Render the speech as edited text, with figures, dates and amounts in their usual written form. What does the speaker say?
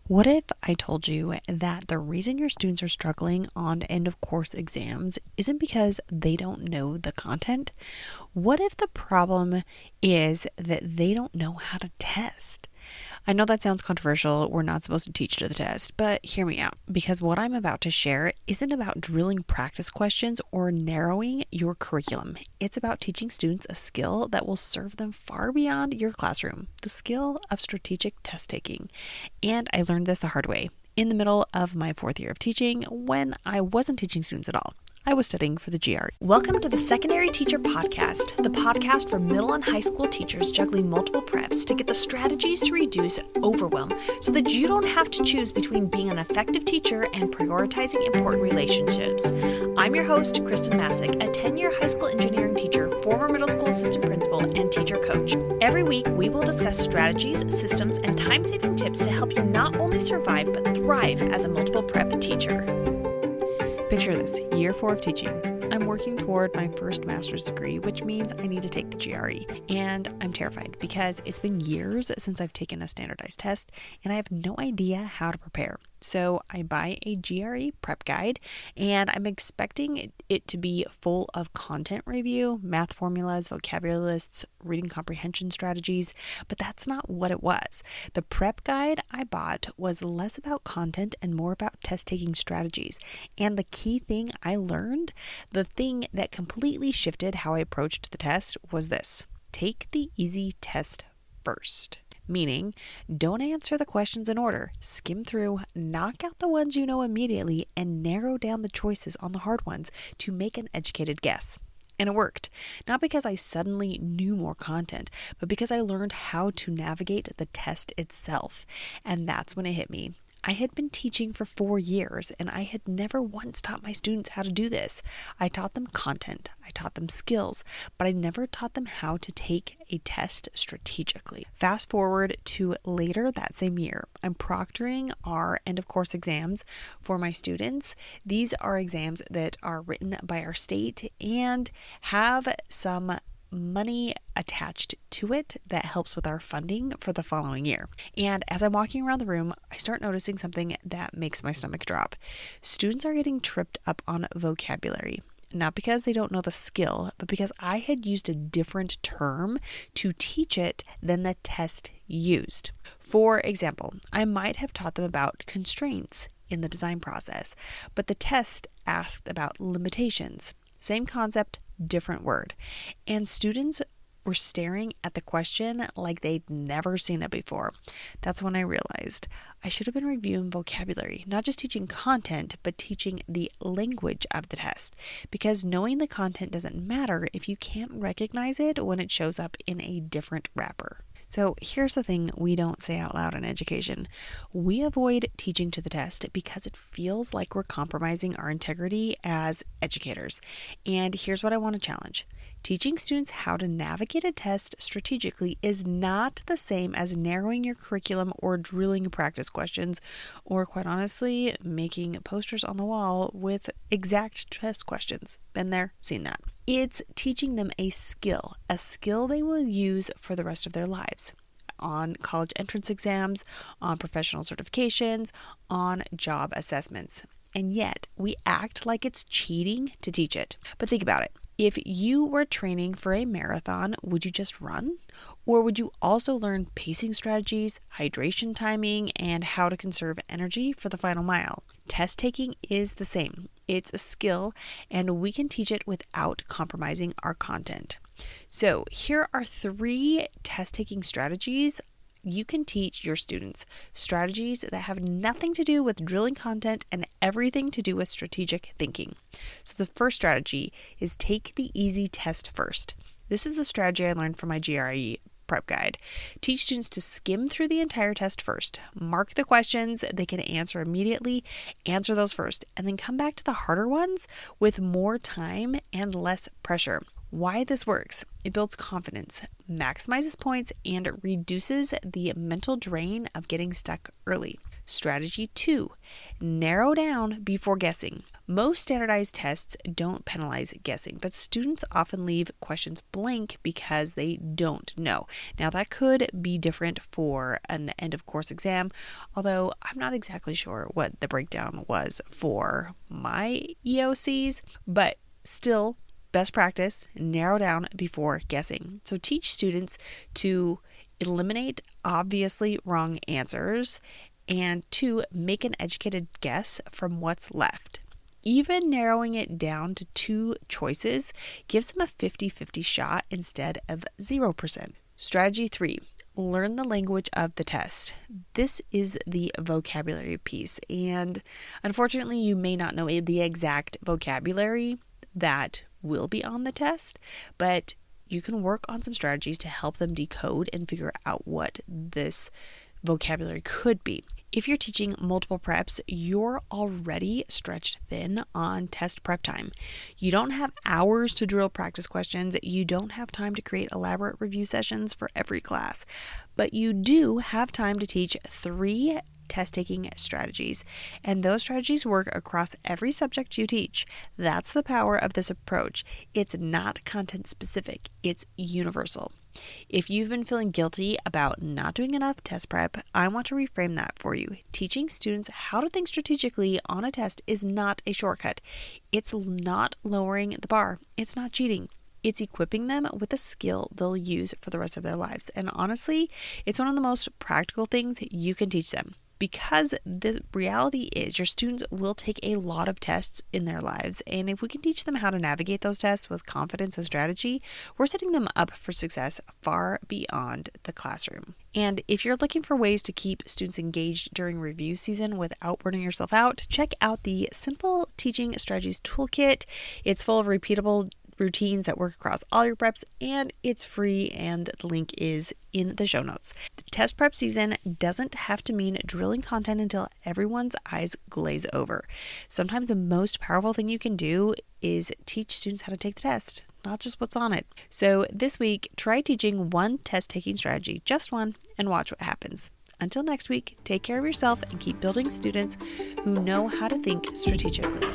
What if I told you that the reason your students are struggling on end of course exams isn't because they don't know the content? What if the problem is that they don't know how to test? I know that sounds controversial. We're not supposed to teach to the test, but hear me out, because what I'm about to share isn't about drilling practice questions or narrowing your curriculum. It's about teaching students a skill that will serve them far beyond your classroom, the skill of strategic test taking. And I learned this the hard way in the middle of my 4th year of teaching when I wasn't teaching students at all. I was studying for the GRE. Welcome to the Secondary Teacher Podcast, the podcast for middle and high school teachers juggling multiple preps to get the strategies to reduce overwhelm so that you don't have to choose between being an effective teacher and prioritizing important relationships. I'm your host, Khristen Massic, a 10-year high school engineering teacher, former middle school assistant principal, and teacher coach. Every week, we will discuss strategies, systems, and time-saving tips to help you not only survive but thrive as a multiple prep teacher. Picture this, year 4 of teaching. I'm working toward my first master's degree, which means I need to take the GRE. And I'm terrified because it's been years since I've taken a standardized test and I have no idea how to prepare. So I buy a GRE prep guide and I'm expecting it to be full of content review, math formulas, vocabulary lists, reading comprehension strategies, but that's not what it was. The prep guide I bought was less about content and more about test-taking strategies. And the key thing I learned, the thing that completely shifted how I approached the test was this: take the easy test first. Meaning, don't answer the questions in order. Skim through, knock out the ones you know immediately, and narrow down the choices on the hard ones to make an educated guess. And it worked. Not because I suddenly knew more content, but because I learned how to navigate the test itself. And that's when it hit me. I had been teaching for 4 years and I had never once taught my students how to do this. I taught them content, I taught them skills, but I never taught them how to take a test strategically. Fast forward to later that same year, I'm proctoring our end of course exams for my students. These are exams that are written by our state and have some money attached to it that helps with our funding for the following year. And as I'm walking around the room, I start noticing something that makes my stomach drop. Students are getting tripped up on vocabulary. Not because they don't know the skill, but because I had used a different term to teach it than the test used. For example, I might have taught them about constraints in the design process, but the test asked about limitations. Same concept, different word. And students were staring at the question like they'd never seen it before. That's when I realized I should have been reviewing vocabulary, not just teaching content, but teaching the language of the test. Because knowing the content doesn't matter if you can't recognize it when it shows up in a different wrapper. So here's the thing we don't say out loud in education. We avoid teaching to the test because it feels like we're compromising our integrity as educators. And here's what I want to challenge. Teaching students how to navigate a test strategically is not the same as narrowing your curriculum or drilling practice questions, or quite honestly, making posters on the wall with exact test questions. Been there, seen that. It's teaching them a skill they will use for the rest of their lives. On college entrance exams, on professional certifications, on job assessments. And yet, we act like it's cheating to teach it. But think about it. If you were training for a marathon, would you just run? Or would you also learn pacing strategies, hydration timing, and how to conserve energy for the final mile? Test taking is the same. It's a skill, and we can teach it without compromising our content. So here are 3 test-taking strategies you can teach your students. Strategies that have nothing to do with drilling content and everything to do with strategic thinking. So the first strategy is take the easy test first. This is the strategy I learned from my GRE prep guide. Teach students to skim through the entire test first. Mark the questions they can answer immediately, answer those first, and then come back to the harder ones with more time and less pressure. Why this works: it builds confidence, maximizes points, and reduces the mental drain of getting stuck early. Strategy 2, narrow down before guessing. Most standardized tests don't penalize guessing, but students often leave questions blank because they don't know. Now, that could be different for an end of course exam, although I'm not exactly sure what the breakdown was for my EOCs, but still, best practice, narrow down before guessing. So teach students to eliminate obviously wrong answers and to make an educated guess from what's left. Even narrowing it down to 2 choices gives them a 50-50 shot instead of 0%. Strategy 3. Learn the language of the test. This is the vocabulary piece, and unfortunately, you may not know the exact vocabulary that will be on the test, but you can work on some strategies to help them decode and figure out what this vocabulary could be. If you're teaching multiple preps, you're already stretched thin on test prep time. You don't have hours to drill practice questions. You don't have time to create elaborate review sessions for every class, but you do have time to teach 3 test-taking strategies, and those strategies work across every subject you teach. That's the power of this approach. It's not content specific, it's universal. If you've been feeling guilty about not doing enough test prep, I want to reframe that for you. Teaching students how to think strategically on a test is not a shortcut. It's not lowering the bar. It's not cheating. It's equipping them with a skill they'll use for the rest of their lives. And honestly, it's one of the most practical things you can teach them. Because the reality is your students will take a lot of tests in their lives, and if we can teach them how to navigate those tests with confidence and strategy, we're setting them up for success far beyond the classroom. And if you're looking for ways to keep students engaged during review season without burning yourself out, check out the Simple Teaching Strategies Toolkit. It's full of repeatable routines that work across all your preps, and it's free, and the link is in the show notes. The test prep season doesn't have to mean drilling content until everyone's eyes glaze over. Sometimes the most powerful thing you can do is teach students how to take the test, not just what's on it. So this week, try teaching 1 test-taking strategy, just 1, and watch what happens. Until next week, take care of yourself and keep building students who know how to think strategically.